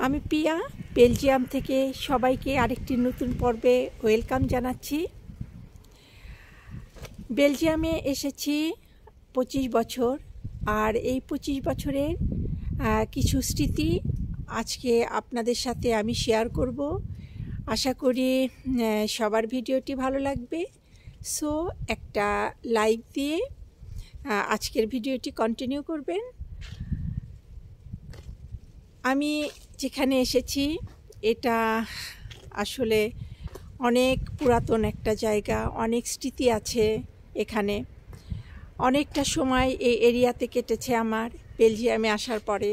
আমি পিয়া বেলজিয়াম থেকে সবাইকে আরেকটি নতুন পর্বে ওয়েলকাম জানাচ্ছি। বেলজিয়ামে এসেছি 25 বছর, আর এই 25 বছরের কিছু স্মৃতি আজকে আপনাদের সাথে আমি শেয়ার করব। আশা করি সবার ভিডিওটি ভালো লাগবে। সো একটা লাইক দিয়ে আজকের ভিডিওটি কন্টিনিউ করবেন। আমি যেখানে এসেছি এটা আসলে অনেক পুরাতন একটা জায়গা, অনেক স্মৃতি আছে এখানে। অনেকটা সময় এই এরিয়াতে কেটেছে আমার বেলজিয়ামে আসার পরে।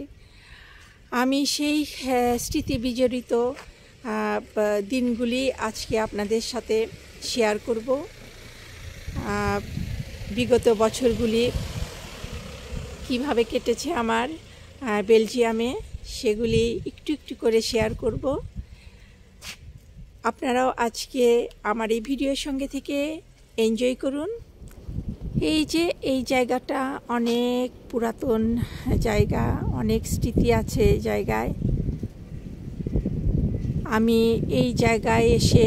আমি সেই স্মৃতি বিজড়িত দিনগুলি আজকে আপনাদের সাথে শেয়ার করব। বিগত বছরগুলি কিভাবে কেটেছে আমার বেলজিয়ামে সেগুলি একটু একটু করে শেয়ার করব। আপনারাও আজকে আমার এই ভিডিওর সঙ্গে থেকে এনজয় করুন। এই যে এই জায়গাটা অনেক পুরাতন জায়গা, অনেক স্মৃতি আছে এই জায়গায়। আমি এই জায়গায় এসে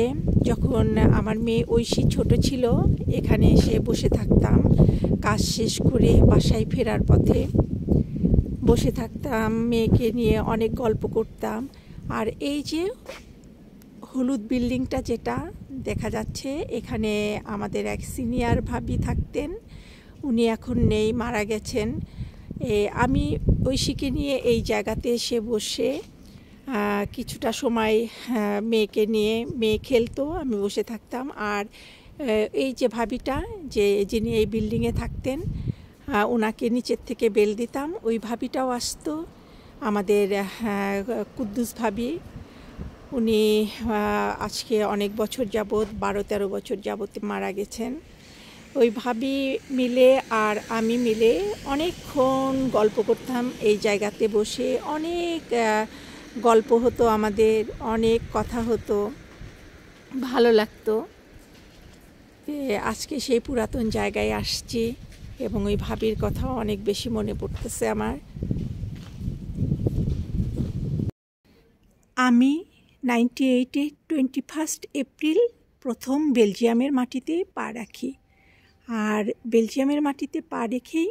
যখন আমার মেয়ে ঐশী ছোট ছিল, এখানে এসে বসে থাকতাম। কাজ শেষ করে বাসায় ফেরার পথে বসে থাকতাম, মেয়েকে নিয়ে অনেক গল্প করতাম। আর এই যে হলুদ বিল্ডিংটা যেটা দেখা যাচ্ছে, এখানে আমাদের এক সিনিয়র ভাবি থাকতেন। উনি এখন নেই, মারা গেছেন। আমি ঐশীকে নিয়ে এই জায়গাতে এসে বসে কিছুটা সময় মেয়েকে নিয়ে, মেয়ে খেলতো, আমি বসে থাকতাম। আর এই যে ভাবিটা যিনি এই বিল্ডিংয়ে থাকতেন, ওনাকে নিচের থেকে বেল দিতাম। ওই ভাবিটাও আসতো, আমাদের কুদ্দুস ভাবি। উনি আজকে অনেক বছর যাবৎ, 12-13 বছর যাবৎ মারা গেছেন। ওই ভাবি মিলে আর আমি মিলে অনেকক্ষণ গল্প করতাম এই জায়গাতে বসে। অনেক গল্প হতো আমাদের, অনেক কথা হতো, ভালো লাগতো। আজকে সেই পুরাতন জায়গায় আসছি এবং ওই ভাবির কথাও অনেক বেশি মনে পড়তেছে আমার। আমি 98-এ 21 এপ্রিল প্রথম বেলজিয়ামের মাটিতে পা রাখি। আর বেলজিয়ামের মাটিতে পা রেখেই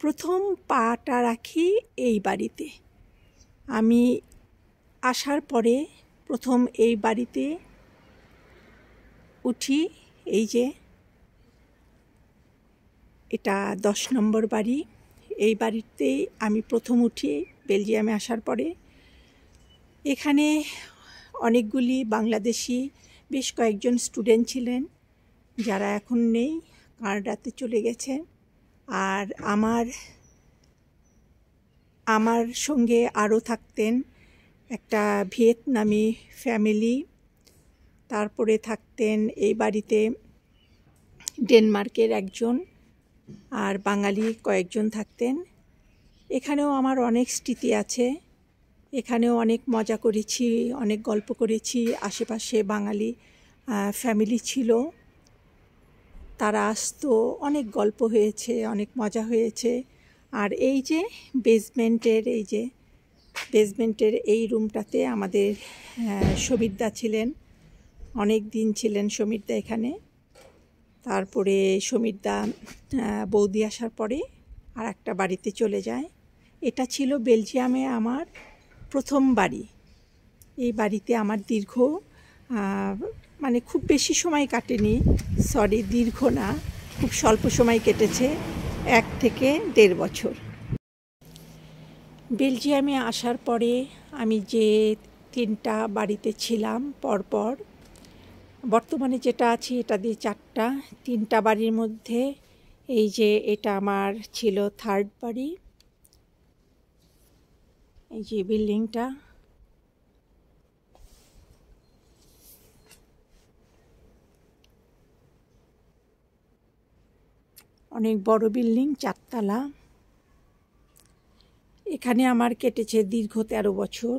প্রথম পাটা রাখি এই বাড়িতে। আমি আসার পরে প্রথম এই বাড়িতে উঠি। এই যে এটা 10 নম্বর বাড়ি। এই বাড়িতেই আমি প্রথম উঠি বেলজিয়ামে আসার পরে। এখানে অনেকগুলি বাংলাদেশি বেশ কয়েকজন স্টুডেন্ট ছিলেন, যারা এখন নেই, কানাডাতে চলে গেছে। আর আমার সঙ্গে আরও থাকতেন একটা ভিয়েতনামি ফ্যামিলি। তারপরে থাকতেন এই বাড়িতে ডেনমার্কের একজন, আর বাঙালি কয়েকজন থাকতেন। এখানেও আমার অনেক স্মৃতি আছে। এখানেও অনেক মজা করেছি, অনেক গল্প করেছি। আশেপাশে বাঙালি ফ্যামিলি ছিল, তারা আসতো, অনেক গল্প হয়েছে, অনেক মজা হয়েছে। আর এই যে বেসমেন্টের এই রুমটাতে আমাদের সমীরদা ছিলেন, অনেক দিন ছিলেন সমীরদা এখানে। তারপরে সমীরদা বৌদি আসার পরে আর একটা বাড়িতে চলে যায়। এটা ছিল বেলজিয়ামে আমার প্রথম বাড়ি। এই বাড়িতে আমার দীর্ঘ মানে খুব বেশি সময় কাটেনি, দীর্ঘ না, খুব স্বল্প সময় কেটেছে, 1 থেকে 1.5 বছর। বেলজিয়ামে আসার পরে আমি যে 3টা বাড়িতে ছিলাম পরপর, বর্তমানে যেটা আছে এটা দিয়ে 4টা। 3টা বাড়ির মধ্যে এই যে এটা আমার ছিল 3rd বাড়ি। এই যে বিল্ডিংটা, অনেক বড় বিল্ডিং, 4 তলা। এখানে আমার কেটেছে দীর্ঘ 13 বছর।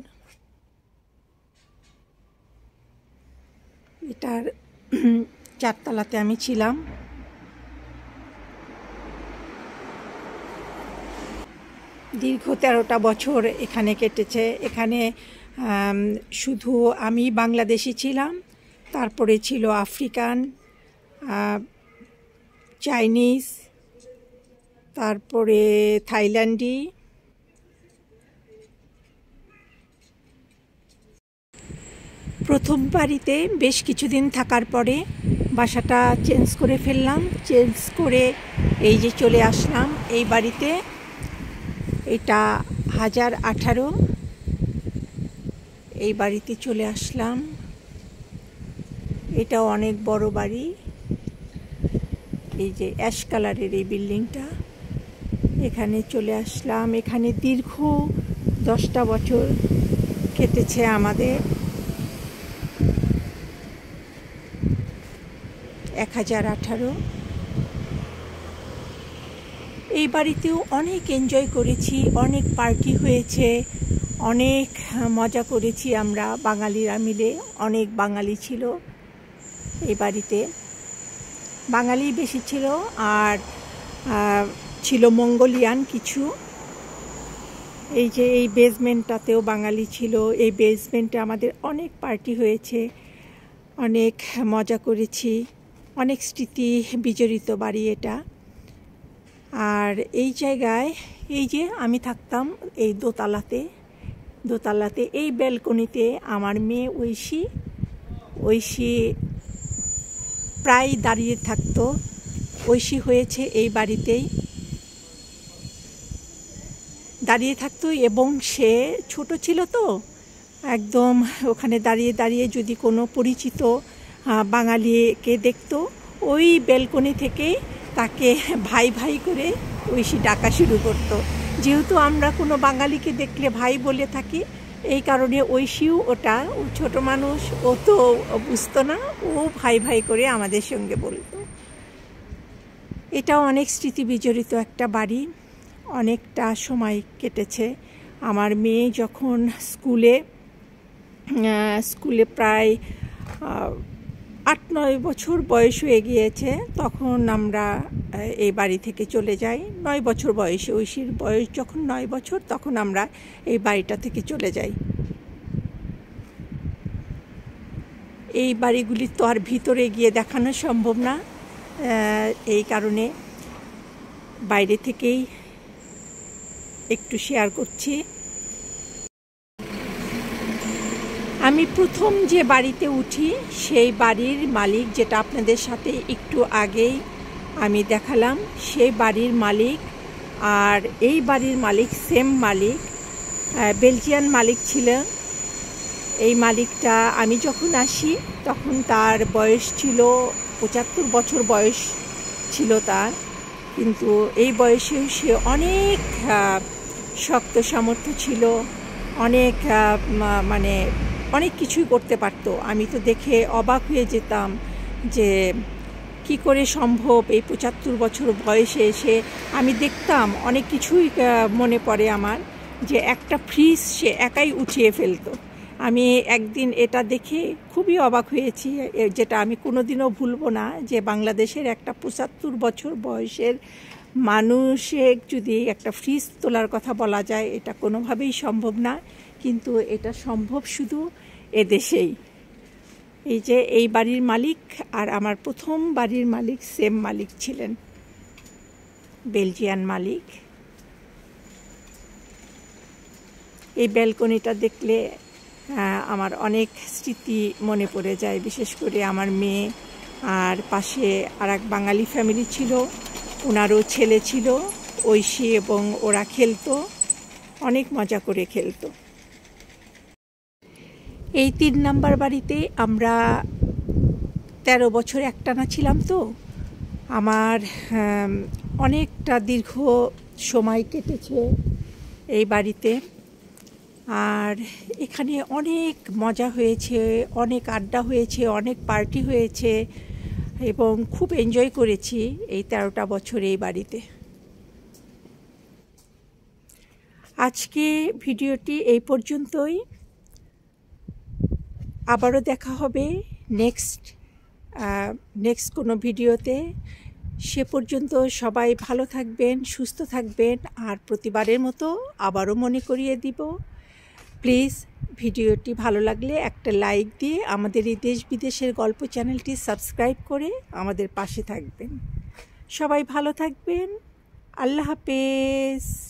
এটার 4 তলাতে আমি ছিলাম। দীর্ঘ 13টা বছর এখানে কেটেছে। এখানে শুধু আমি বাংলাদেশি ছিলাম, তারপরে ছিল আফ্রিকান, চাইনিজ, তারপরে থাইল্যান্ডি। প্রথম বাড়িতে বেশ কিছুদিন থাকার পরে বাসাটা চেঞ্জ করে ফেললাম। চেঞ্জ করে এই যে চলে আসলাম এই বাড়িতে। এটা 1018, এই বাড়িতে চলে আসলাম। এটা অনেক বড় বাড়ি। এই যে অ্যাশ কালারের এই বিল্ডিংটা, এখানে চলে আসলাম। এখানে দীর্ঘ 10টা বছর কেটেছে আমাদের। 1018। এই বাড়িতেও অনেক এনজয় করেছি, অনেক পার্টি হয়েছে, অনেক মজা করেছি আমরা বাঙালিরা মিলে। অনেক বাঙালি ছিল এই বাড়িতে, বাঙালি বেশি ছিল, আর ছিল মঙ্গোলিয়ান কিছু। এই যে এই বেসমেন্টটাতেও বাঙালি ছিল। এই বেসমেন্টে আমাদের অনেক পার্টি হয়েছে, অনেক মজা করেছি, অনেক স্মৃতি বিজড়িত বাড়ি এটা। আর এই জায়গায় এই যে আমি থাকতাম এই দোতলাতে এই ব্যালকনিতে আমার মেয়ে ঐশী প্রায় দাঁড়িয়ে থাকতো। ঐশী হয়েছে এই বাড়িতেই দাঁড়িয়ে থাকতো, এবং সে ছোট ছিল তো একদম ওখানে দাঁড়িয়ে দাঁড়িয়ে যদি কোনো পরিচিত বাঙালিকে দেখতো, ওই ব্যালকনি থেকে তাকে ভাই ভাই করে ঐশী ডাকা শুরু করতো। যেহেতু আমরা কোনো বাঙালিকে দেখলে ভাই বলে থাকি, এই কারণে ঐশীও ওটা, ও ছোট মানুষ, ও তো বুঝতো না, ও ভাই ভাই করে আমাদের সঙ্গে বলতো। এটাও অনেক স্মৃতি বিজড়িত একটা বাড়ি, অনেকটা সময় কেটেছে। আমার মেয়ে যখন স্কুলে প্রায় 8-9 বছর বয়স হয়ে গিয়েছে, তখন আমরা এই বাড়ি থেকে চলে যাই। 9 বছর বয়সে, ঐশীর বয়স যখন 9 বছর, তখন আমরা এই বাড়িটা থেকে চলে যাই। এই বাড়িগুলি তো আর ভিতরে গিয়ে দেখানো সম্ভব না, এই কারণে বাইরে থেকেই একটু শেয়ার করছি। আমি প্রথম যে বাড়িতে উঠি সেই বাড়ির মালিক, যেটা আপনাদের সাথে একটু আগেই আমি দেখালাম, সেই বাড়ির মালিক আর এই বাড়ির মালিক সেম মালিক, বেলজিয়ান মালিক ছিল। এই মালিকটা আমি যখন আসি তখন তার বয়স ছিল 75 বছর বয়স ছিল তার, কিন্তু এই বয়সেও সে অনেক শক্ত সামর্থ্য ছিল, অনেক মানে অনেক কিছুই করতে পারতো। আমি তো দেখে অবাক হয়ে যেতাম যে কি করে সম্ভব এই 75 বছর বয়সে এসে। আমি দেখতাম অনেক কিছুই মনে পড়ে আমার, যে একটা ফ্রিজ সে একাই উঠিয়ে ফেলতো। আমি একদিন এটা দেখে খুবই অবাক হয়েছি, যেটা আমি কোনোদিনও ভুলবো না, যে বাংলাদেশের একটা 75 বছর বয়সের মানুষের যদি একটা ফ্রিজ তোলার কথা বলা যায়, এটা কোনোভাবেই সম্ভব না, কিন্তু এটা সম্ভব শুধু এদেশেই। এই যে এই বাড়ির মালিক আর আমার প্রথম বাড়ির মালিক সেম মালিক ছিলেন, বেলজিয়ান মালিক। এই ব্যালকনিটা দেখলে আমার অনেক স্মৃতি মনে পড়ে যায়, বিশেষ করে আমার মেয়ে, আর পাশে আর এক বাঙালি ফ্যামিলি ছিল, ওনারও ছেলে ছিল ঐশী, এবং ওরা খেলতো, অনেক মজা করে খেলতো। এই 3 নাম্বার বাড়িতে আমরা 13 বছর একটানা ছিলাম, তো আমার অনেকটা দীর্ঘ সময় কেটেছে এই বাড়িতে। আর এখানে অনেক মজা হয়েছে, অনেক আড্ডা হয়েছে, অনেক পার্টি হয়েছে, এবং খুব এনজয় করেছি এই 13টা বছর এই বাড়িতে। আজকে ভিডিওটি এই পর্যন্তই। আবারও দেখা হবে নেক্সট কোনো ভিডিওতে। সে পর্যন্ত সবাই ভালো থাকবেন, সুস্থ থাকবেন। আর প্রতিবারের মতো আবারও মনে করিয়ে দিব, প্লিজ ভিডিওটি ভালো লাগলে একটা লাইক দিয়ে আমাদের এই দেশ বিদেশের গল্প চ্যানেলটি সাবস্ক্রাইব করে আমাদের পাশে থাকবেন। সবাই ভালো থাকবেন। আল্লাহ হাফেজ।